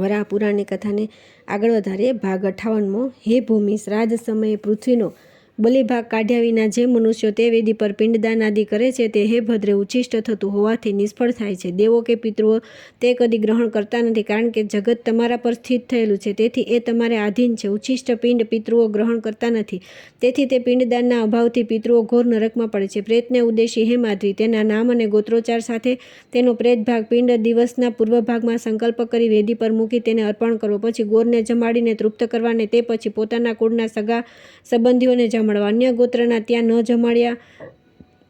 વરાહ પુરાણની કથાને આગળ વધારીએ. ભાગ 58મો. હે ભૂમિ, શ્રાદ્ધ સમયે પૃથ્વીનો બલિભાગ કાઢ્યા વિના જે મનુષ્યો તે વેદી પર પિંડદાન આદિ કરે છે તે હે ભદ્રે ઉચ્છિષ્ટ થતું હોવાથી નિષ્ફળ થાય છે. દેવો કે પિતૃઓ તે કદી ગ્રહણ કરતા નથી, કારણ કે જગત તમારા પર સ્થિત થયેલું છે, તેથી એ તમારે આધીન છે. ઉચ્છિષ્ટ પિંડ પિતૃઓ ગ્રહણ કરતા નથી, તેથી તે પિંડદાનના અભાવથી પિતૃઓ ઘોર નરકમાં પડે છે. પ્રેતને ઉદ્દેશી હે માધવી, તેના નામ અને ગોત્રોચ્ચાર સાથે તેનો પ્રેત ભાગ પિંડ દિવસના પૂર્વ ભાગમાં સંકલ્પ કરી વેદી પર મૂકી તેને અર્પણ કરવો. પછી ગોરને જમાડીને તૃપ્ત કરવાને, તે પછી પોતાના કુળના સગા સંબંધીઓને જમાડવા. અન્ય ગોત્રના ત્યાં ન જમાડ્યા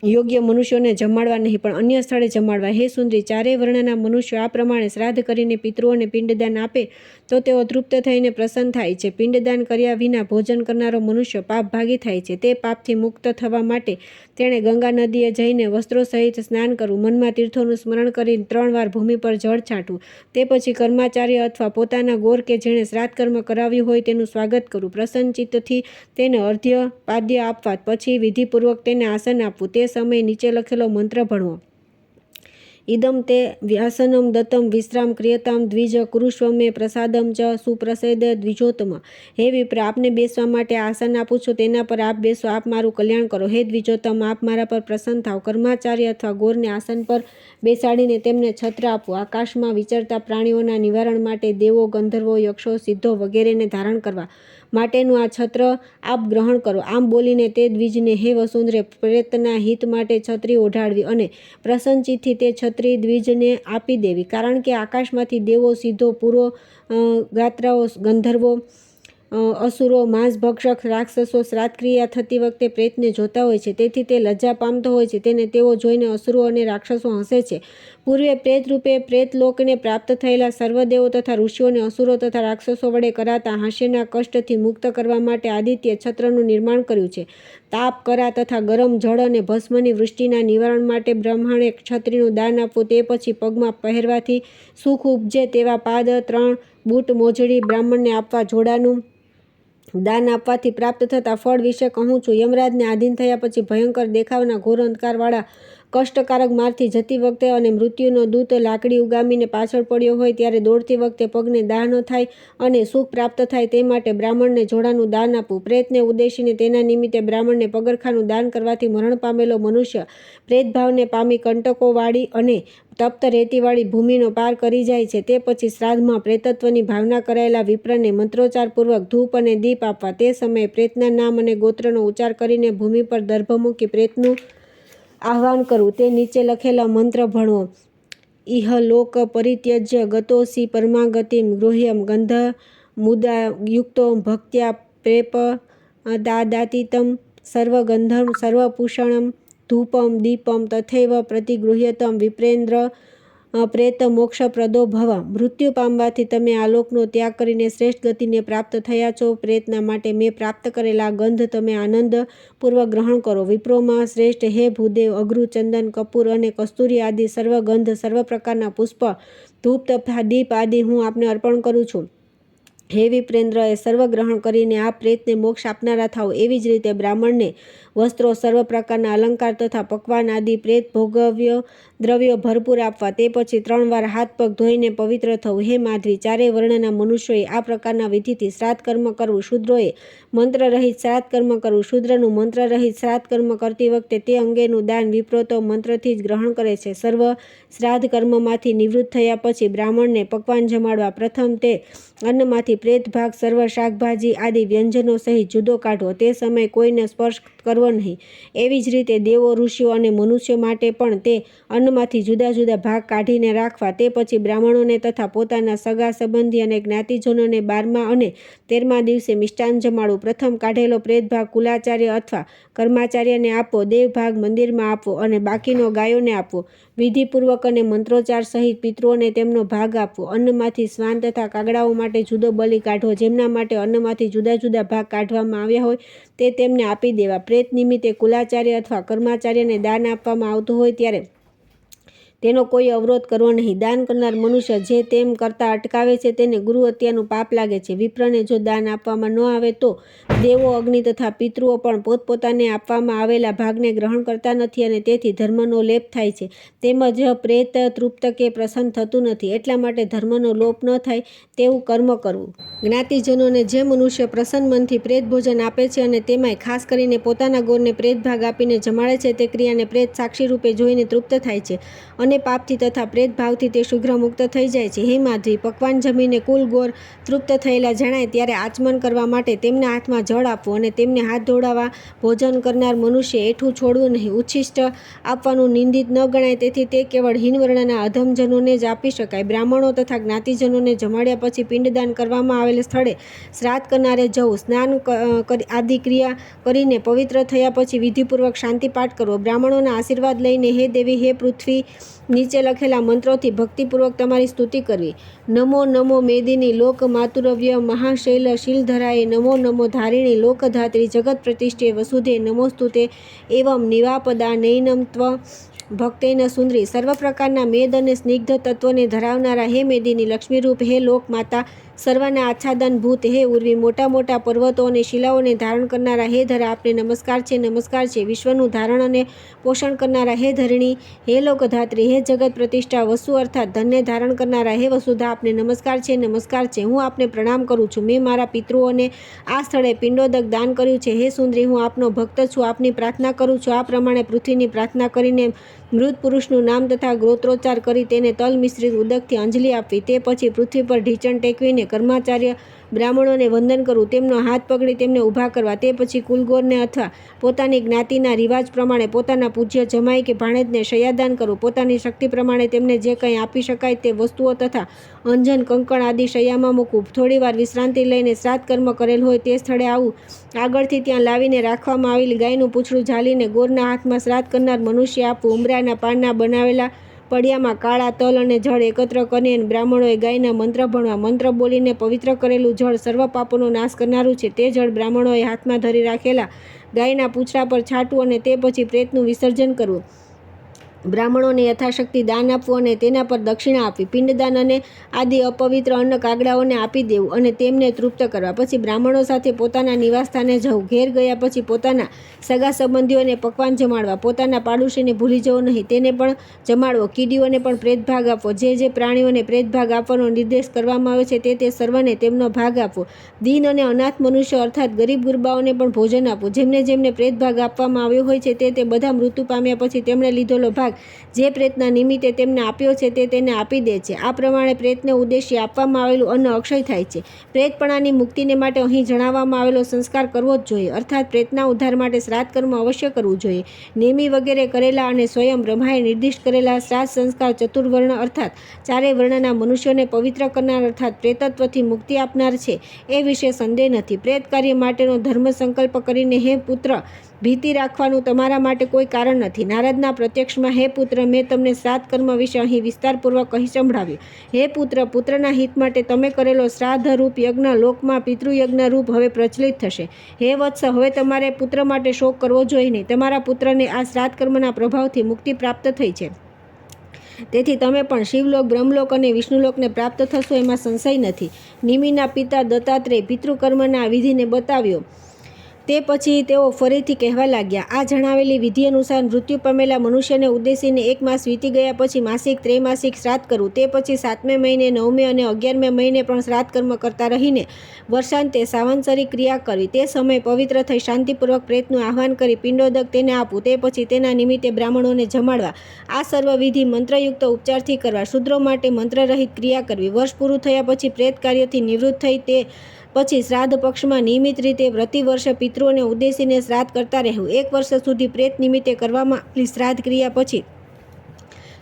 યોગ્ય મનુષ્યોને જમાડવા નહીં, પણ અન્ય સ્થળે જમાડવા. હે સુંદરી, ચારેય વર્ણના મનુષ્યો આ પ્રમાણે શ્રાદ્ધ કરીને પિતૃઓને પિંડદાન આપે તો તેઓ તૃપ્ત થઈને પ્રસન્ન થાય છે. પિંડદાન કર્યા વિના ભોજન કરનારો મનુષ્ય પાપ ભાગી થાય છે. તે પાપથી મુક્ત થવા માટે તેણે ગંગા નદીએ જઈને વસ્ત્રો સહિત સ્નાન કરવું, મનમાં તીર્થોનું સ્મરણ કરી 3 વાર ભૂમિ પર જળ છાંટવું, તે પછી કર્માચાર્ય અથવા પોતાના ગોર કે જેણે શ્રાદ્ધ કર્મ કરાવ્યું હોય તેનું સ્વાગત કરવું, પ્રસન્ન ચિત્તથી તેને અર્ધ્ય પાદ્ય આપવા, પછી વિધિપૂર્વક તેને આસન આપવું, તે સમયે નીચે લખેલો મંત્ર ભણવો. ઇદમ તે વ્યાસનમ દત્તમ વિશ્રામ ક્રિયતામ દ્વિજ કુરુષ્વમે પ્રસાદમ ચ સુપ્રસેદ દ્વિજોત્તમ. હે વિપ્ર, આપને બેસવા માટે આસન આપું છું, તેના પર આપ બેસો, આપ મારું કલ્યાણ કરો. હે દ્વિજોત્તમ, આપ મારા પર પ્રસન્ન થાવ. કર્માચાર્ય અથવા ગોરને આસન પર બેસાડીને તેમને છત્ર આપવું. આકાશમાં વિચરતા પ્રાણીઓના નિવારણ માટે દેવો, ગંધર્વો, યક્ષો, સિદ્ધો વગેરેને ધારણ કરવા માટેનું આ છત્ર આપ ગ્રહણ કરો. આમ બોલીને તે દ્વિજને, હે વસુંધરે, પ્રેતના હિત માટે છત્રી ઓઢાડવી અને પ્રસન્નચિત્તથી તે છત્રી દ્વિજને આપી દેવી, કારણ કે આકાશમાંથી દેવો, સિદ્ધો, પુરો, ગાત્રાઓ, ગંધર્વો, અસુરો, માંસભક્ષક રાક્ષસો શ્રાદ્ધક્રિયા થતી વખતે પ્રેતને જોતા હોય છે, તેથી તે લજ્જા પામતો હોય છે. તેને તેઓ જોઈને અસુરો અને રાક્ષસો હસે છે. પૂર્વે પ્રેત રૂપે પ્રેતલોકને પ્રાપ્ત થયેલા સર્વદેવો તથા ઋષિઓને અસુરો તથા રાક્ષસો વડે કરાતા હાસ્યના કષ્ટથી મુક્ત કરવા માટે આદિત્ય છત્રનું નિર્માણ કર્યું છે. તાપ, કરા તથા ગરમ જળ અને ભસ્મની વૃષ્ટિના નિવારણ માટે બ્રહ્મણે છત્રીનું દાન આપવું. તે પછી પગમાં પહેરવાથી સુખ ઉપજે તેવા પાદ, 3 બૂટ, મોજડી બ્રાહ્મણને આપવા. જોડાનું દાન આપવાથી પ્રાપ્ત થતા ફળ વિશે કહું છું. યમરાજને આધીન થયા પછી ભયંકર દેખાવના ઘોર અંધકારવાળા કષ્ટકારક માર્ગથી જતી વખતે અને મૃત્યુનો દૂત લાકડી ઉગામીને પાછળ પડ્યો હોય ત્યારે દોડતી વખતે પગને દાહ ન થાય અને સુખ પ્રાપ્ત થાય તે માટે બ્રાહ્મણને જોડાનું દાન આપવું. પ્રેતને ઉદ્દેશીને તેના નિમિત્તે બ્રાહ્મણને પગરખાનું દાન કરવાથી મરણ પામેલો મનુષ્ય પ્રેતભાવને પામી કંટકોવાળી અને તપ્ત રેતીવાળી ભૂમિનો પાર કરી જાય છે. તે પછી શ્રાદ્ધમાં પ્રેતત્વની ભાવના કરાયેલા વિપ્રને મંત્રોચ્ચારપૂર્વક ધૂપ અને દીપ આપવા. તે સમયે પ્રેતના નામ અને ગોત્રનો ઉચ્ચાર કરીને ભૂમિ પર દર્ભ મૂકી પ્રેતનું આહ્વાન કરવું. તે નીચે લખેલા મંત્ર ભણવો. ઇહ લોક પરિત્યજ્ય ગતોસી પરમાગતિમ ગૃહ્યમ ગંધ મુદા યુક્તો ભક્ત્યા પ્રેપ દાદાતીતમ સર્વગંધમ સર્વપૂષણમ ધૂપમ દીપમ તથૈવ પ્રતિગૃહ્યતમ વિપ્રેન્દ્ર પ્રેત મોક્ષપ્રદો ભવ. મૃત્યુ પામવાથી તમે આ લોકનો ત્યાગ કરીને શ્રેષ્ઠ ગતિને પ્રાપ્ત થયા છો. પ્રેતના માટે મેં પ્રાપ્ત કરેલા ગંધ તમે આનંદપૂર્વક ગ્રહણ કરો. વિપ્રોમાં શ્રેષ્ઠ હે ભૂદેવ, અઘરું, ચંદન, કપૂર અને કસ્તુરી આદિ સર્વ ગંધ, સર્વ પ્રકારના પુષ્પ, ધૂપ તથા દીપ આદિ હું આપને અર્પણ કરું છું. હે વિપ્રેન્દ્ર, એ સર્વ ગ્રહણ કરીને આપ પ્રેતને મોક્ષ આપનારા થાઓ. એવી જ રીતે બ્રાહ્મણને વસ્ત્રો, સર્વ પ્રકારના અલંકાર તથા પકવાન આદિ પ્રેત ભોગવ્ય દ્રવ્યો ભરપૂર આપવા. તે પછી 3 વાર હાથ પગ ધોઈને પવિત્ર થવું. હે માધવી, ચારેય વર્ણના મનુષ્યોએ આ પ્રકારના વિધિથી શ્રાદ્ધ કર્મ કરવું. શૂદ્રોએ મંત્રરહિત શ્રાદ્ધ કર્મ કરવું. શૂદ્રનું મંત્રરહિત શ્રાદ્ધ કર્મ કરતી વખતે તે અંગેનું દાન વિપ્રો તો મંત્રથી જ ગ્રહણ કરે છે. સર્વ શ્રાદ્ધ કર્મમાંથી નિવૃત્ત થયા પછી બ્રાહ્મણને પકવાન જમાડવા. પ્રથમ તે અન્નમાંથી પ્રેત ભાગ સર્વ શાકભાજી આદિ વ્યંજનો સહિત જુદો કાઢવો. તે સમયે કોઈને સ્પર્શ કરવો નહીં. એવી જ રીતે દેવો, ઋષિઓ અને મનુષ્યો માટે પણ તે અન્નમાંથી જુદા જુદા ભાગ કાઢીને રાખવા. તે પછી બ્રાહ્મણોને તથા પોતાના સગા સંબંધી અને જ્ઞાતિજનોને 12મા અને 13મા દિવસે મિષ્ટાન જમાડવું. પ્રથમ કાઢેલો પ્રેત ભાગ કુલાચાર્ય અથવા કર્માચાર્યને આપવો, દેવ ભાગ મંદિરમાં આપવો અને બાકીનો ગાયોને આપવો. વિધિપૂર્વક અને મંત્રોચ્ચાર સહિત પિતૃઓને તેમનો ભાગ આપવો. અન્નમાંથી શ્વાન તથા કાગડાઓ માટે જુદો બલિ કાઢવો. જેમના માટે અન્નમાંથી જુદા જુદા ભાગ કાઢવામાં આવ્યા હોય તે તેમને આપી દેવા. પ્રેત નિમિત્તે કુલાચાર્ય અથવા કર્માચાર્યને દાન આપવામાં આવતું હોય ત્યારે તેનો કોઈ અવરોધ કરવો નહીં. દાન કરનાર મનુષ્ય જે તેમ કરતાં અટકાવે છે તેને ગુરુ હત્યાનું પાપ લાગે છે. વિપ્રને જો દાન આપવામાં ન આવે તો દેવો, અગ્નિ તથા પિતૃઓ પણ પોતપોતાને આપવામાં આવેલા ભાગને ગ્રહણ કરતા નથી અને તેથી ધર્મનો લેપ થાય છે. તેમજ પ્રેત તૃપ્ત કે પ્રસન્ન થતું નથી. એટલા માટે ધર્મનો લોપ ન થાય તેવું કર્મ કરવું. જ્ઞાતિજનોને જે મનુષ્ય પ્રસન્ન મનથી પ્રેત ભોજન આપે છે અને તેમાંય ખાસ કરીને પોતાના ગોરને પ્રેત ભાગ આપીને જમાડે છે તે ક્રિયાને પ્રેત સાક્ષી રૂપે જોઈને તૃપ્ત થાય છે અને પાપથી તથા પ્રેત ભાવથી તે શુભ્ર મુક્ત થઈ જાય છે. હે માધવી, પકવાન જમીને કુલ ગોર તૃપ્ત થયેલા જણાય ત્યારે આચમન કરવા માટે તેમના હાથમાં જળ આપવું અને તેમને હાથ ધોવડાવવા. ભોજન કરનાર મનુષ્ય એઠું છોડવું નહીં. ઉચ્છિષ્ટ આપવાનું નિંદિત ન ગણાય, તેથી તે કેવળ હીનવર્ણના અધમજનોને જ આપી શકાય. બ્રાહ્મણો તથા જ્ઞાતિજનોને જમાડ્યા પછી પિંડદાન કરવામાં આવેલ સ્થળે શ્રાદ્ધ કરનારે જવું. સ્નાન આદિ ક્રિયા કરીને પવિત્ર થયા પછી વિધિપૂર્વક શાંતિપાઠ કરવો. બ્રાહ્મણોના આશીર્વાદ લઈને હે દેવી, હે પૃથ્વી નીચે લખેલા મંત્રોથી ભક્તિપૂર્વક તમારી સ્તુતિ કરવી. નમો નમો મેદિની લોક માતુરવ્ય મહાશૈલ શીલધરાય. નમો નમો ધારિણી લોકધાત્રી જગત પ્રતિષ્ઠે વસુધે. નમોસ્તુતે એવં નિવાપદા નૈનમ ત્વ ભક્તેન સુંદરી. સર્વ પ્રકારના મેદ અને સ્નિગ્ધ તત્વને ધરાવનારા હે મેદિની લક્ષ્મીરૂપ, હે લોક માતા સર્વના આચ્છાદન ભૂત, હે ઉર્વી મોટા મોટા પર્વતો અને શિલાઓને ધારણ કરનારા હે ધરા, આપને નમસ્કાર છે, નમસ્કાર છે. વિશ્વનું ધારણ અને પોષણ કરનારા હે ધરણી, હે લોકધાત્રી, હે જગત પ્રતિષ્ઠા વસુ અર્થાત ધનને ધારણ કરનારા હે વસુધા, આપને નમસ્કાર છે, નમસ્કાર છે. હું આપને પ્રણામ કરું છું. મેં મારા પિતૃઓને આ સ્થળે પિંડોદક દાન કર્યું છે. હે સુંદરી, હું આપનો ભક્ત છું, આપની પ્રાર્થના કરું છું. આ પ્રમાણે પૃથ્વીની પ્રાર્થના કરીને મૃત પુરુષનું નામ તથા ગોત્રોચ્ચાર કરી તેને તલ મિશ્રિત ઉદકથી અંજલિ આપવી. તે પછી પૃથ્વી પર ઢીંચણ ટેકવીને કર્માચાર્ય બ્રાહ્મણોને વંદન કરવું. તેમનો હાથ પકડી તેમને ઊભા કરવા. તે પછી કુલગોરને અથવા પોતાની જ્ઞાતિના રિવાજ પ્રમાણે પોતાના પૂજ્ય જમાઈ કે ભાણેજને શય્યાદાન કરવું. પોતાની શક્તિ પ્રમાણે તેમને જે કંઈ આપી શકાય તે વસ્તુઓ તથા અંજન, કંકણ આદિ શૈયામાં મૂકવું. થોડીવાર વિશ્રાંતિ લઈને શ્રાદ્ધ કર્મ કરેલ હોય તે સ્થળે આવું. આગળથી ત્યાં લાવીને રાખવામાં આવેલી ગાયનું પૂંછડું ઝાલીને ગોરના હાથમાં શ્રાદ્ધ કરનાર મનુષ્ય આપવું. ઉમરાના પાનના બનાવેલા પડિયામાં કાળા તલ અને જળ એકત્ર કરીને બ્રાહ્મણોએ ગાયના મંત્ર ભણવા. મંત્ર બોલીને પવિત્ર કરેલું જળ સર્વ પાપોનો નાશ કરનારું છે. તે જળ બ્રાહ્મણોએ હાથમાં ધરી રાખેલા ગાયના પૂંછડા પર છાંટવું અને તે પછી પ્રેતનું વિસર્જન કરવું. બ્રાહ્મણોને યથાશક્તિ દાન આપવું અને તેના પર દક્ષિણા આપવી. પિંડદાન અને આદિ અપવિત્ર અન્ન કાગડાઓને આપી દેવું અને તેમને તૃપ્ત કરવા. પછી બ્રાહ્મણો સાથે પોતાના નિવાસસ્થાને જવું. ઘેર ગયા પછી પોતાના સગા સંબંધીઓને પકવાન જમાડવા. પોતાના પાડોશીને ભૂલી જવો નહીં, તેને પણ જમાડવો. કીડીઓને પણ પ્રેત ભાગ આપવો. જે પ્રાણીઓને પ્રેત ભાગ આપવાનો નિર્દેશ કરવામાં આવ્યો છે તે સર્વને તેમનો ભાગ આપવો. દીન અને અનાથ મનુષ્ય અર્થાત ગરીબ ગુરબાઓને પણ ભોજન આપવું. જેમને પ્રેત ભાગ આપવામાં આવ્યો હોય છે તે બધા મૃત્યુ પામ્યા પછી તેમણે લીધેલો ભાગ જે પ્રેતના નિમિત્તે તેમને આપ્યો છે તે તેને આપી દે છે. આ પ્રમાણે પ્રેતને ઉદ્દેશ્ય આપવામાં આવેલું અન્ન અક્ષય થાય છે. પ્રેતપણાની મુક્તિને માટે અહીં જણાવવામાં આવેલો સંસ્કાર કરવો જ જોઈએ. અર્થાત પ્રેતના ઉદ્ધાર માટે શ્રાદ્ધ કર્મ અવશ્ય કરવું જોઈએ. નેમી વગેરે કરેલા અને સ્વયં બ્રહ્માએ નિર્દિષ્ટ કરેલા શ્રાદ્ધ સંસ્કાર ચતુર્વર્ણ અર્થાત ચારેય વર્ણના મનુષ્યોને પવિત્ર કરનાર અર્થાત પ્રેતત્વથી મુક્તિ આપનાર છે એ વિશે સંદેહ નથી. પ્રેત કાર્ય માટેનો ધર્મ સંકલ્પ કરીને હે પુત્ર ભીતિ રાખવાનું તમારા માટે કોઈ કારણ નથી. નારદના પ્રત્યક્ષમાં હે પુત્ર, મેં તમને શ્રાદ્ધ કર્મ વિશે અહીં વિસ્તારપૂર્વક કહી સંભળાવ્યું. હે પુત્ર, પુત્રના હિત માટે તમે કરેલો શ્રાદ્ધ રૂપ યજ્ઞ લોકમાં પિતૃયજ્ઞ રૂપ હવે પ્રચલિત થશે. હે વત્સ, હવે તમારે પુત્ર માટે શોક કરવો જોઈએ નહીં. તમારા પુત્રને આ શ્રાદ્ધ કર્મના પ્રભાવથી મુક્તિ પ્રાપ્ત થઈ છે. તેથી તમે પણ શિવલોક, બ્રહ્મલોક અને વિષ્ણુલોકને પ્રાપ્ત થશો એમાં સંશય નથી. નિમિના પિતા દત્તાત્રેય પિતૃકર્મના વિધિને બતાવ્યો. તે પછી તેઓ ફરીથી કહેવા લાગ્યા. આ જણાવેલી વિધિ અનુસાર મૃત્યુ પામેલા મનુષ્યને ઉદ્દેશીને 1 માસ વીતી ગયા પછી માસિક, ત્રૈમાસિક શ્રાદ્ધ કરવું. તે પછી 7મે મહિને, 9મે અને 11મે મહિને પણ શ્રાદ્ધ કર્મ કરતા રહીને વર્ષાંતે સાવંત્સરી ક્રિયા કરવી. તે સમયે પવિત્ર થઈ શાંતિપૂર્વક પ્રેતનું આહ્વાન કરી પિંડોદક તેને આપવું. તે પછી તેના નિમિત્તે બ્રાહ્મણોને જમાડવા. આ સર્વ વિધિ મંત્રયુક્ત ઉપચારથી કરવા. શૂદ્રો માટે મંત્રરહિત ક્રિયા કરવી. વર્ષ પૂરું થયા પછી પ્રેત કાર્યથી નિવૃત્ત થઈ તે પછી શ્રાદ્ધ પક્ષમાં નિયમિત રીતે પ્રતિવર્ષ પિતૃઓને ઉદ્દેશીને શ્રાદ્ધ કરતા રહેવું. 1 વર્ષ સુધી પ્રેત નિમિત્તે કરવામાં આવેલી શ્રાદ્ધ ક્રિયા પછી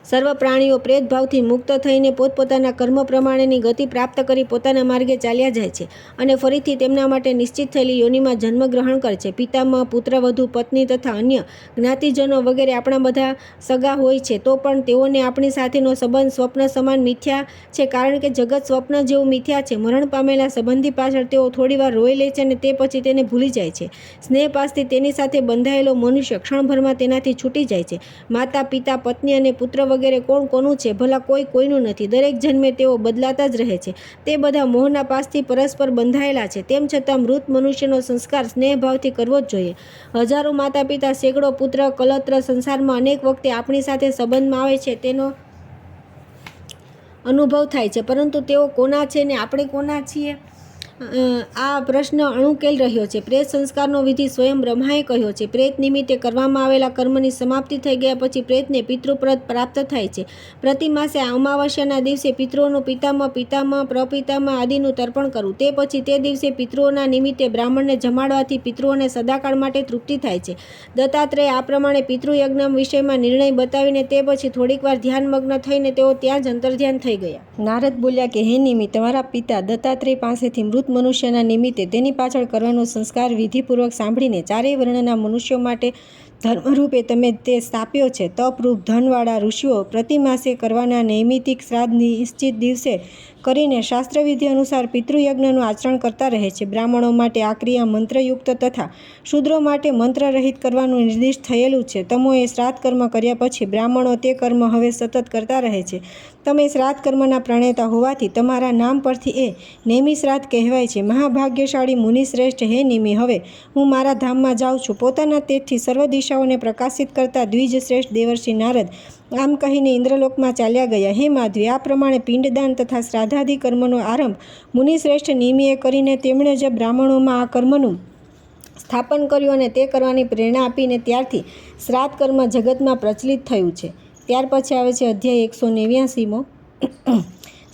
સર્વ પ્રાણીઓ પ્રેત ભાવથી મુક્ત થઈને પોતપોતાના કર્મ પ્રમાણેની ગતિ પ્રાપ્ત કરી પોતાના માર્ગે ચાલ્યા જાય છે અને ફરીથી તેમના માટે નિશ્ચિત થયેલી યોનિમાં જન્મ ગ્રહણ કરે છે. પિતામહ, પુત્રવધુ, પત્ની તથા અન્ય જ્ઞાતિજનો વગેરે આપણા બધા સગા હોય છે તો પણ તેઓને આપણી સાથેનો સંબંધ સ્વપ્ન સમાન મિથ્યા છે, કારણ કે જગત સ્વપ્ન જેવું મિથ્યા છે. મરણ પામેલા સંબંધી પાછળ તેઓ થોડીવાર રોઈ લે છે અને તે પછી તેને ભૂલી જાય છે. સ્નેહપાસથી તેની સાથે બંધાયેલો મનુષ્ય ક્ષણભરમાં તેનાથી છૂટી જાય છે. માતા, પિતા, પત્ની અને પુત્ર વગેરે કોણ કોનું છે? ભલા કોઈ કોઈનું નથી. દરેક જન્મે તેઓ બદલાતા જ રહે છે. તે બધા મોહના પાસથી પરસ્પર બંધાયેલા છે. તેમ છતાં મૃત મનુષ્યનો સંસ્કાર સ્નેહભાવથી કરવો જ જોઈએ. હજારો માતા પિતા, સેંકડો પુત્ર કલત્ર સંસારમાં અનેક વખતે આપણી સાથે સંબંધમાં આવે છે તેનો અનુભવ થાય છે, પરંતુ તેઓ કોના છે ને આપણે કોના છીએ? આ પ્રશ્ન અણુકેલ રહ્યો છે. પ્રેત સંસ્કારનો વિધિ સ્વયં બ્રહ્માએ કહ્યો છે. પ્રેત નિમિત્તે કરવામાં આવેલા કર્મની સમાપ્તિ થઈ ગયા પછી પ્રેતને પિતૃપદ પ્રાપ્ત થાય છે. પ્રતિ માસે અમાવસ્યાના દિવસે પિતૃઓનું પિતામહ, પિતામહ, પ્રપિતામહ આદિનું તર્પણ કરવું. તે પછી તે દિવસે પિતૃઓના નિમિત્તે બ્રાહ્મણને જમાડવાથી પિતૃઓને સદાકાળ માટે તૃપ્તિ થાય છે. દત્તાત્રેય આ પ્રમાણે પિતૃયજ્ઞ વિષયમાં નિર્ણય બતાવીને તે પછી થોડીક વાર ધ્યાનમગ્ન થઈને તેઓ ત્યાં જ અંતર્ધ્યાન થઈ ગયા. નારદ બોલ્યા કે હે નિમિ, તમારા પિતા દત્તાત્રેય પાસેથી મૃત મનુષ્યના નિમિત્તે તેની પાછળ કરવાનો સંસ્કાર વિધિપૂર્વક સાંભળીને ચારેય વર્ણના મનુષ્યો માટે ધર્મરૂપે તમે તે સ્થાપ્યો છે. તપરૂપ ધનવાળા ઋષિઓ પ્રતિ માસે કરવાના નૈમિતિક શ્રાદ્ધ નિશ્ચિત દિવસે કરીને શાસ્ત્રવિધિ અનુસાર પિતૃયજ્ઞનું આચરણ કરતા રહે છે. બ્રાહ્મણો માટે આ ક્રિયા મંત્રયુક્ત તથા શૂદ્રો માટે મંત્રરહિત કરવાનું નિર્દિષ્ટ થયેલું છે. તમોએ શ્રાદ્ધ કર્મ કર્યા પછી બ્રાહ્મણો તે કર્મ હવે સતત કરતા રહે છે. તમે શ્રાદ્ધ કર્મના પ્રણેતા હોવાથી તમારા નામ પરથી એ નેમિ શ્રાદ્ધ કહેવાય છે. મહાભાગ્યશાળી મુનિશ્રેષ્ઠ, હે નિમિ, હવે હું મારા ધામમાં જાઉં છું. પોતાના તેજથી સર્વ દિશાઓને પ્રકાશિત કરતા દ્વિજશ્રેષ્ઠ દેવર્ષિ નારદ આમ કહીને ઇન્દ્રલોકમાં ચાલ્યા ગયા. હે માધવી, આ પ્રમાણે પિંડદાન તથા શ્રાદ્ધાદિ કર્મનો આરંભ મુનિશ્રેષ્ઠ નિમિએ કરીને તેમણે જ બ્રાહ્મણોમાં આ કર્મનું સ્થાપન કર્યું અને તે કરવાની પ્રેરણા આપીને ત્યારથી શ્રાદ્ધ કર્મ જગતમાં પ્રચલિત થયું છે. ત્યાર પછી આવે છે અધ્યાય 189મો.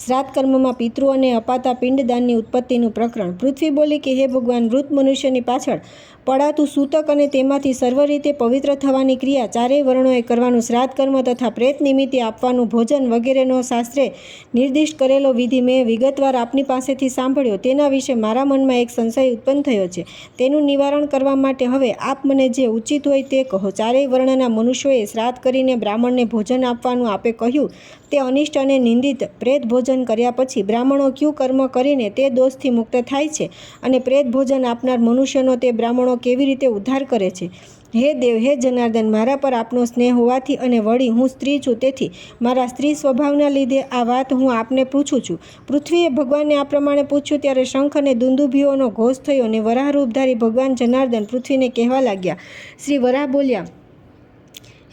શ્રાદ્ધ કર્મમાં પિતૃઓને અપાતા પિંડદાનની ઉત્પત્તિનું પ્રકરણ. પૃથ્વી બોલી કે હે ભગવાન, મૃત મનુષ્યની પાછળ પડાતું સૂતક અને તેમાંથી સર્વ રીતે પવિત્ર થવાની ક્રિયા ચારેય વર્ણોએ કરવાનું શ્રાદ્ધ કર્મ તથા પ્રેત નિમિત્તે આપવાનું ભોજન વગેરેનો શાસ્ત્રે નિર્દિષ્ટ કરેલો વિધિ મેં વિગતવાર આપની પાસેથી સાંભળ્યો. તેના વિશે મારા મનમાં એક સંશય ઉત્પન્ન થયો છે. તેનું નિવારણ કરવા માટે હવે આપ મને જે ઉચિત હોય તે કહો. ચારેય વર્ણના મનુષ્યોએ શ્રાદ્ધ કરીને બ્રાહ્મણને ભોજન આપવાનું આપે કહ્યું તે અનિષ્ટ અને નિંદિત પ્રેત ભોજન કર્યા પછી બ્રાહ્મણો ક્યુ કર્મ કરીને તે દોષથી મુક્ત થાય છે અને પ્રેત ભોજન આપનાર મનુષ્યનો તે બ્રાહ્મણો કેવી રીતે ઉદ્ધાર કરે છે? હે દેવ, હે જનાર્દન, મારા પર આપનો સ્નેહ હોવાથી અને વળી હું સ્ત્રી છું, તેથી મારા સ્ત્રી સ્વભાવના લીધે આ વાત હું આપને પૂછું છું. પૃથ્વીએ ભગવાનને આ પ્રમાણે પૂછ્યું ત્યારે શંખ અને દુંદુભીઓનો ઘોષ થયો અને વરાહ રૂપધારી ભગવાન જનાર્દન પૃથ્વીને કહેવા લાગ્યા. શ્રી વરાહ બોલ્યા,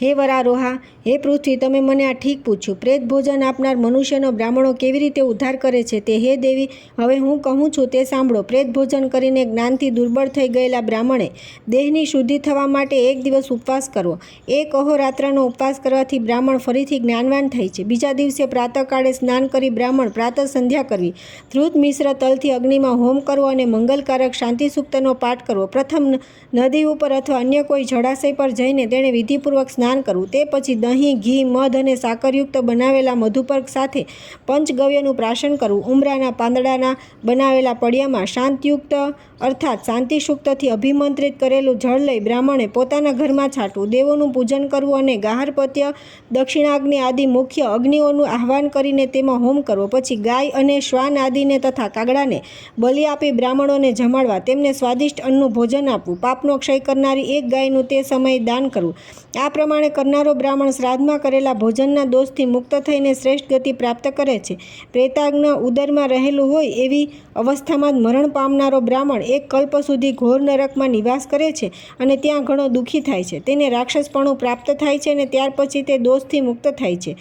હે વરારોહા, હે પૃથ્વી, તમે મને આ ઠીક પૂછ્યું. પ્રેત ભોજન આપનાર મનુષ્યનો બ્રાહ્મણો કેવી રીતે ઉદ્ધાર કરે છે તે હે દેવી હવે હું કહું છું તે સાંભળો. પ્રેત ભોજન કરીને જ્ઞાનથી દુર્બળ થઈ ગયેલા બ્રાહ્મણે દેહની શુદ્ધિ થવા માટે એક દિવસ ઉપવાસ કરવો. એક અહોરાત્રનો ઉપવાસ કરવાથી બ્રાહ્મણ ફરીથી જ્ઞાનવાન થાય છે. બીજા દિવસે પ્રાતઃકાળે સ્નાન કરી બ્રાહ્મણ પ્રાતઃ સંધ્યા કરવી. ધૃત મિશ્ર તલથી અગ્નિમાં હોમ કરવો અને મંગલકારક શાંતિ સૂક્તનો પાઠ કરવો. પ્રથમ નદી ઉપર અથવા અન્ય કોઈ જળાશય પર જઈને તેણે વિધિપૂર્વક સ્નાન કરવું. તે પછી દહીં, ઘી, મધ અને સાકરયુક્ત બનાવેલા મધુપર્ક સાથે પંચગવ્યનું પ્રાશન કરવું. ઉમરાના પાંદડાના બનાવેલા પડિયામાં શાંતિયુક્ત અર્થાત શાંતિ સૂક્તથી અભિમંત્રિત કરેલું જળ લઈ બ્રાહ્મણે પોતાના ઘરમાં છાંટવું. દેવોનું પૂજન કરવું અને ગાર્હપત્ય, દક્ષિણાગ્નિ આદિ મુખ્ય અગ્નિઓનું આહ્વાન કરીને તેમાં હોમ કરવો. પછી ગાય અને શ્વાન આદિને તથા કાગડાને બલિ આપી બ્રાહ્મણોને જમાડવા. તેમને સ્વાદિષ્ટ અન્નનું ભોજન આપવું. પાપનો ક્ષય કરનારી એક ગાયનું તે સમયે દાન કરવું. આ પ્રમાણે કરનારો બ્રાહ્મણ શ્રાદ્ધમાં કરેલા ભોજનના દોષથી મુક્ત થઈને શ્રેષ્ઠ ગતિ પ્રાપ્ત કરે છે. પ્રેતાગ્ન ઉદરમાં રહેલું હોય એવી અવસ્થામાં જ મરણ પામનારો બ્રાહ્મણ એક કલ્પ સુધી ઘોર નરકમાં નિવાસ કરે છે અને ત્યાં ઘણો દુઃખી થાય છે. તેને રાક્ષસપણું પ્રાપ્ત થાય છે અને ત્યાર પછી તે દોષથી મુક્ત થાય છે.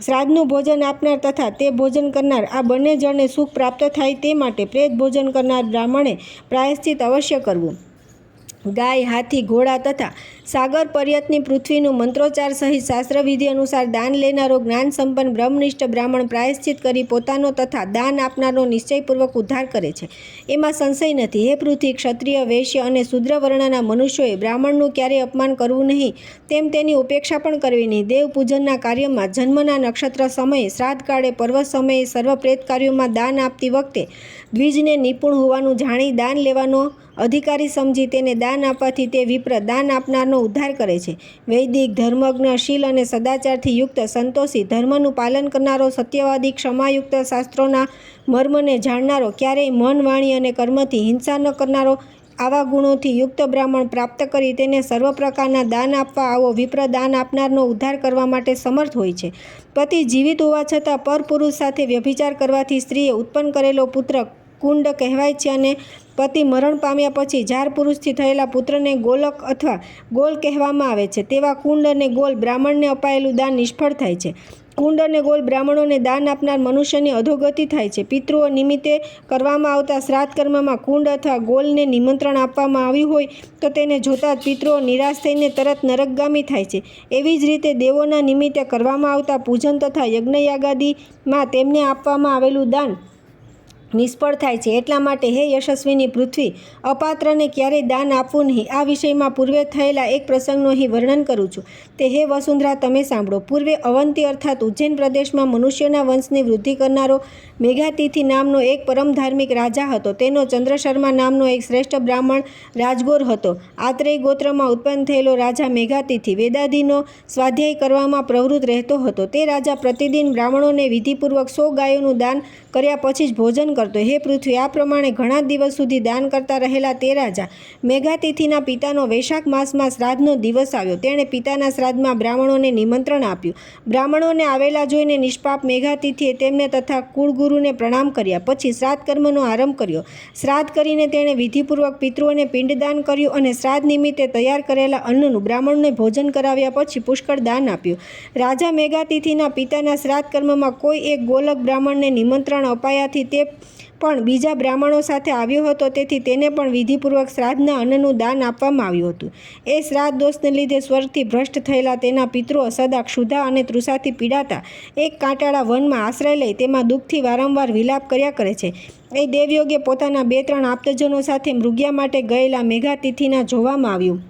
શ્રાદ્ધનું ભોજન આપનાર તથા તે ભોજન કરનાર આ બંને જણને સુખ પ્રાપ્ત થાય તે માટે પ્રેત ભોજન કરનાર બ્રાહ્મણે પ્રાયશ્ચિત અવશ્ય કરવું. ગાય, હાથી, ઘોડા તથા સાગર પર્યતની પૃથ્વીનું મંત્રોચ્ચાર સહિત શાસ્ત્રવિધિ અનુસાર દાન લેનારો જ્ઞાન સંપન્ન બ્રહ્મનિષ્ઠ બ્રાહ્મણ પ્રાયશ્ચિત કરી પોતાનો તથા દાન આપનારનો નિશ્ચયપૂર્વક ઉદ્ધાર કરે છે. એમાં સંશય નથી. હે પૃથ્વી, ક્ષત્રિય, વૈશ્ય અને શૂદ્ર વર્ણના મનુષ્યોએ બ્રાહ્મણનું ક્યારેય અપમાન કરવું નહીં, તેમ તેની ઉપેક્ષા પણ કરવી નહીં. દેવ પૂજનના કાર્યમાં, જન્મના નક્ષત્ર સમયે, શ્રાદ્ધ કાળે, પર્વ સમયે, સર્વ પ્રેત કાર્યોમાં દાન આપતી વખતે દ્વિજને નિપુણ હોવાનું જાણી દાન લેવાનો અધિકારી સમજી તેને દાન આપવાથી તે વિપ્ર દાન આપનારનો ઉદ્ધાર કરે છે. વૈદિક, ધર્મજ્ઞ, શીલ અને સદાચારથી યુક્ત, સંતોષી, ધર્મનું પાલન કરનારો, સત્યવાદી, ક્ષમાયુક્ત, શાસ્ત્રોના મર્મને જાણનારો, ક્યારેય મન, વાણી અને કર્મથી હિંસા ન કરનારો, આવા ગુણોથી યુક્ત બ્રાહ્મણ પ્રાપ્ત કરી તેને સર્વ પ્રકારના દાન આપવા આવો વિપ્ર દાન આપનારનો ઉદ્ધાર કરવા માટે સમર્થ હોય છે. પતિ જીવિત હોવા છતાં પરપુરુષ સાથે વ્યભિચાર કરવાથી સ્ત્રીએ ઉત્પન્ન કરેલો પુત્ર કુંડ કહેવાય છે અને પતિ મરણ પામ્યા પછી જાર પુરુષથી થયેલા પુત્રને ગોલક અથવા ગોલ કહેવામાં આવે છે. તેવા કુંડ અને ગોલ બ્રાહ્મણને અપાયેલું દાન નિષ્ફળ થાય છે. કુંડ અને ગોલ બ્રાહ્મણોને દાન આપનાર મનુષ્યની અધોગતિ થાય છે. પિતૃઓ નિમિત્તે કરવામાં આવતા શ્રાદ્ધ કર્મમાં કુંડ અથવા ગોલને નિમંત્રણ આપવામાં આવ્યું હોય તો તેને જોતાં જ પિતૃઓ નિરાશ થઈને તરત નરકગામી થાય છે. એવી જ રીતે દેવોના નિમિત્તે કરવામાં આવતા પૂજન તથા યજ્ઞયાગાદિમાં તેમને આપવામાં આવેલું દાન નિષ્ફળ થાય છે. એટલા માટે હે યશસ્વીની પૃથ્વી, અપાત્રને ક્યારેય દાન આપવું નહીં. આ વિષયમાં પૂર્વે થયેલા એક પ્રસંગનું અહીં વર્ણન કરું છું. તે હે વસુંધરા તમે સાંભળો. પૂર્વે અવંતી અર્થાત ઉજ્જૈન પ્રદેશમાં મનુષ્યોના વંશની વૃદ્ધિ કરનારો મેઘાતિથિ નામનો એક પરમ ધાર્મિક રાજા હતો. તેનો ચંદ્રશર્મા નામનો એક શ્રેષ્ઠ બ્રાહ્મણ રાજગોર હતો. આત્રેય ગોત્રમાં ઉત્પન્ન થયેલો રાજા મેઘાતિથિ વેદાદિનો સ્વાધ્યાય કરવામાં પ્રવૃત્ત રહેતો હતો. તે રાજા પ્રતિદિન બ્રાહ્મણોને વિધિપૂર્વક 100 ગાયોનું દાન કર્યા પછી જ ભોજન કરતો. હે પૃથ્વી, આ પ્રમાણે ઘણા દિવસ સુધી દાન કરતા રહેલા તે રાજા મેઘાતિથિના પિતાનો વૈશાખ માસમાં શ્રાદ્ધનો દિવસ આવ્યો. તેણે પિતાના શ્રાદ્ધમાં બ્રાહ્મણોને નિમંત્રણ આપ્યું. બ્રાહ્મણોને આવેલા જોઈને નિષ્પાપ મેઘાતિથિએ તેમને તથા કુળગુરુને પ્રણામ કર્યા. પછી શ્રાદ્ધ કર્મનો આરંભ કર્યો. શ્રાદ્ધ કરીને તેણે વિધિપૂર્વક પિતૃઓને પિંડદાન કર્યું અને શ્રાદ્ધ નિમિત્તે તૈયાર કરેલા અન્નનું બ્રાહ્મણોને ભોજન કરાવ્યા પછી પુષ્કળ દાન આપ્યું. રાજા મેઘાતિથિના પિતાના શ્રાદ્ધ કર્મમાં કોઈ એક ગોલક બ્રાહ્મણને નિમંત્રણ અપાયાથી તે પણ બીજા બ્રાહ્મણો સાથે આવ્યો હતો. તેથી તેને પણ વિધિપૂર્વક શ્રાદ્ધના અન્નનું દાન આપવામાં આવ્યું હતું. એ શ્રાદ્ધ દોષને લીધે સ્વર્ગથી ભ્રષ્ટ થયેલા તેના પિતૃઓ સદા ક્ષુધા અને તૃષાથી પીડાતા એક કાંટાળા વનમાં આશ્રય લઈ તેમાં દુઃખથી વારંવાર વિલાપ કર્યા કરે છે. એ દેવયોગે પોતાના 2-3 આપ્તજનો સાથે મૃગ્યા માટે ગયેલા મેઘાતિથિના જોવામાં આવ્યું.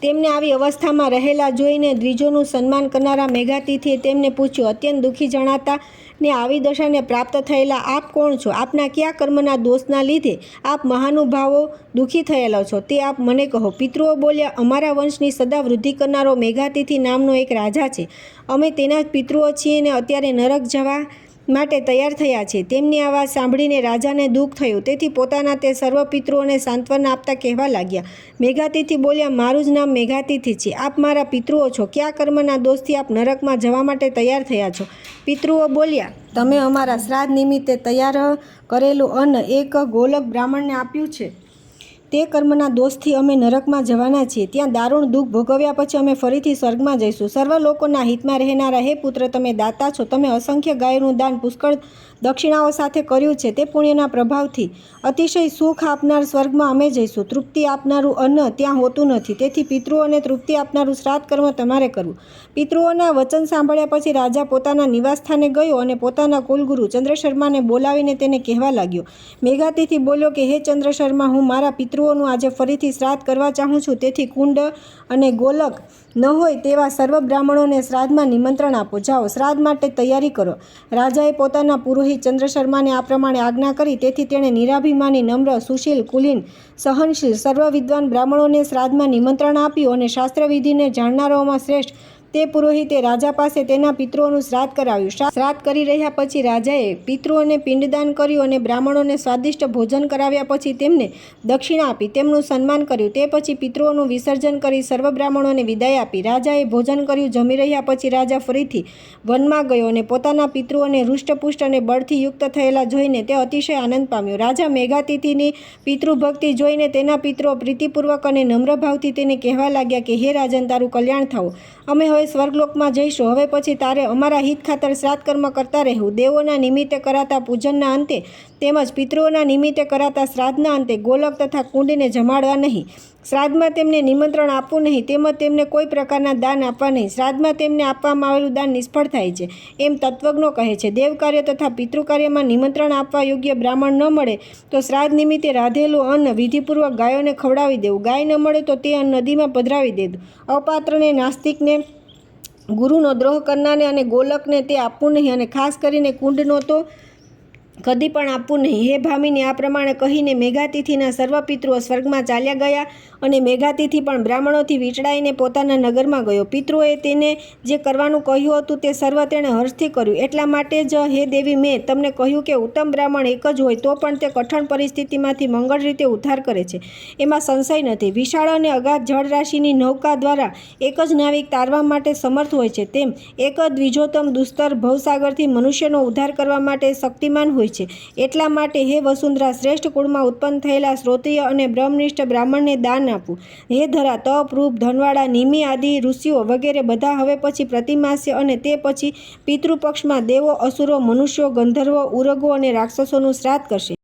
તેમને આવી અવસ્થામાં રહેલા જોઈને દ્વિજોનું સન્માન કરનારા મેઘાતિથિએ તેમને પૂછ્યું. અત્યંત દુઃખી જણાતા ને આવી દશાને પ્રાપ્ત થયેલા આપ કોણ છો? આપના કયા કર્મના દોષના લીધે આપ મહાનુભાવો દુઃખી થયેલા છો તે આપ મને કહો. પિતૃઓ બોલ્યા, અમારા વંશની સદા વૃદ્ધિ કરનારો મેઘાતિથિ નામનો એક રાજા છે. અમે તેના જ પિતૃઓ છીએ ને અત્યારે નરક જવા માટે તૈયાર થયા છે. તેમની આ વાત સાંભળીને રાજાને દુઃખ થયું. તેથી પોતાના તે સર્વ પિતૃઓને સાંત્વના આપતા કહેવા લાગ્યા. મેઘાતિથિ બોલ્યા, મારું જ નામ મેઘાતિથિ છે. આપ મારા પિતૃઓ છો. કયા કર્મના દોષથી આપ નરકમાં જવા માટે તૈયાર થયા છો? પિતૃઓ બોલ્યા, તમે અમારા શ્રાદ્ધ નિમિત્તે તૈયાર કરેલું અન્ન એક ગોલક બ્રાહ્મણને આપ્યું છે. તે કર્મના દોષથી અમે નરકમાં જવાના છીએ. ત્યાં દારૂણ દુઃખ ભોગવ્યા પછી અમે ફરીથી સ્વર્ગમાં જઈશું. સર્વ લોકોના હિતમાં રહેનારા હે પુત્ર, તમે દાતા છો. તમે અસંખ્ય ગાયોનું દાન પુષ્કળ દક્ષિણાઓ સાથે કર્યું છે. તે પુણ્યના પ્રભાવથી અતિશય સુખ આપનાર સ્વર્ગમાં અમે જઈશું. તૃપ્તિ આપનારું અન્ન ત્યાં હોતું નથી. તેથી પિતૃઓને તૃપ્તિ આપનારું શ્રાદ્ધ કર્મ તમારે કરવું. પિતૃઓના વચન સાંભળ્યા પછી રાજા પોતાના નિવાસસ્થાને ગયો અને પોતાના કુલગુરુ ચંદ્રશર્માને બોલાવીને તેને કહેવા લાગ્યો. મેઘાતિથિ બોલ્યો કે હે ચંદ્રશર્મા, હું મારા પિતૃઓનું આજે ફરીથી શ્રાદ્ધ કરવા ચાહું છું. તેથી કુંડ અને ગોલક ન હોય તેવા સર્વ બ્રાહ્મણોને શ્રાદ્ધમાં નિમંત્રણ આપો. જાઓ, શ્રાદ્ધ માટે તૈયારી કરો. રાજાએ પોતાના પુરોહિત ચંદ્રશર્માને આ પ્રમાણે આજ્ઞા કરી. તેથી તેણે નિરાભિમાની, નમ્ર, સુશીલ, કુલીન, સહનશીલ સર્વ વિદ્વાન બ્રાહ્મણોને શ્રાદ્ધમાં નિમંત્રણ આપ્યું અને શાસ્ત્રવિધિને જાણનારાઓમાં શ્રેષ્ઠ તે પુરોહિતે રાજા પાસે તેના પિતૃઓનું શ્રાદ્ધ કરાવ્યું. શ્રાદ્ધ કરી રહ્યા પછી રાજાએ પિતૃઓને પિંડદાન કર્યું અને બ્રાહ્મણોને સ્વાદિષ્ટ ભોજન કરાવ્યા પછી તેમને દક્ષિણા આપી તેમનું સન્માન કર્યું. તે પછી પિતૃઓનું વિસર્જન કરી સર્વ બ્રાહ્મણોને વિદાય આપી. રાજાએ ભોજન કર્યું. જમી રહ્યા પછી રાજા ફરીથી વનમાં ગયો અને પોતાના પિતૃઓને હૃષ્ટપુષ્ટ અને બળથી યુક્ત થયેલા જોઈને તે અતિશય આનંદ પામ્યો. રાજા મેઘાતિથિની પિતૃભક્તિ જોઈને તેના પિતૃઓ પ્રીતિપૂર્વક અને નમ્ર ભાવથી તેને કહેવા લાગ્યા કે હે રાજન, તારું કલ્યાણ થાવું. અમે હવે સ્વર્ગલોકમાં જઈશું. હવે પછી તારે અમારા હિત ખાતર શ્રાદ્ધ કર્મ કરતા રહેવું. દેવોના નિમિત્તે કરાતા પૂજનના અંતે તેમજ પિતૃઓના નિમિત્તે કરાતા શ્રાદ્ધના અંતે ગોલક તથા કુંડને જમાડવા નહીં. શ્રાદ્ધમાં તેમને નિમંત્રણ આપવું નહીં. તેમજ તેમને કોઈ પ્રકારના દાન આપવા નહીં. શ્રાદ્ધમાં તેમને આપવામાં આવેલું દાન નિષ્ફળ થાય છે એમ તત્વજ્ઞો કહે છે. દેવકાર્ય તથા પિતૃકાર્યમાં નિમંત્રણ આપવા યોગ્ય બ્રાહ્મણ ન મળે તો શ્રાદ્ધ નિમિત્તે રાધેલું અન્ન વિધિપૂર્વક ગાયોને ખવડાવી દેવું. ગાય ન મળે તો તે અન્ન નદીમાં પધરાવી દેવું. અપાત્રને, નાસ્તિકને, ગુરુનો દ્રોહ કરનારને અને ગોલકને તે આપવું નહીં. અને ખાસ કરીને કુંડનો તો કદી પણ આપવું નહીં. હે ભામિની, આ પ્રમાણે કહીને મેઘાતિથિના સર્વ પિતૃઓ સ્વર્ગમાં ચાલ્યા ગયા અને મેઘાતિથિ પણ બ્રાહ્મણોથી વીંટળાઈને પોતાના નગરમાં ગયો. પિતૃઓએ તેને જે કરવાનું કહ્યું હતું તે સર્વ તેણે હર્ષથી કર્યું. એટલા માટે જ હે દેવી, મેં તમને કહ્યું કે ઉત્તમ બ્રાહ્મણ એક જ હોય તો પણ તે કઠણ પરિસ્થિતિમાંથી મંગળ રીતે ઉદ્ધાર કરે છે, એમાં સંશય નથી. વિશાળ અને અગાધ જળરાશિની નૌકા દ્વારા એક જ નાવિક તારવા માટે સમર્થ હોય છે, તેમ એક જ દ્વિજોત્તમ દુસ્તર ભવસાગરથી મનુષ્યનો ઉદ્ધાર કરવા માટે શક્તિમાન હોય છે. એટલા માટે હે વસુંધરા, શ્રેષ્ઠ કુળમાં ઉત્પન્ન થયેલા શ્રોત્રિય અને બ્રહ્મનિષ્ઠ બ્રાહ્મણને દાન આપવું. હે ધરા, તપ, રૂપ, ધનવાળા, નિમિ આદિ ઋષિઓ વગેરે બધા હવે પછી પ્રતિમાસ્ય અને તે પછી પિતૃપક્ષમાં દેવો, અસુરો, મનુષ્યો, ગંધર્વો, ઉરગો અને રાક્ષસોનું શ્રાદ્ધ કરશે.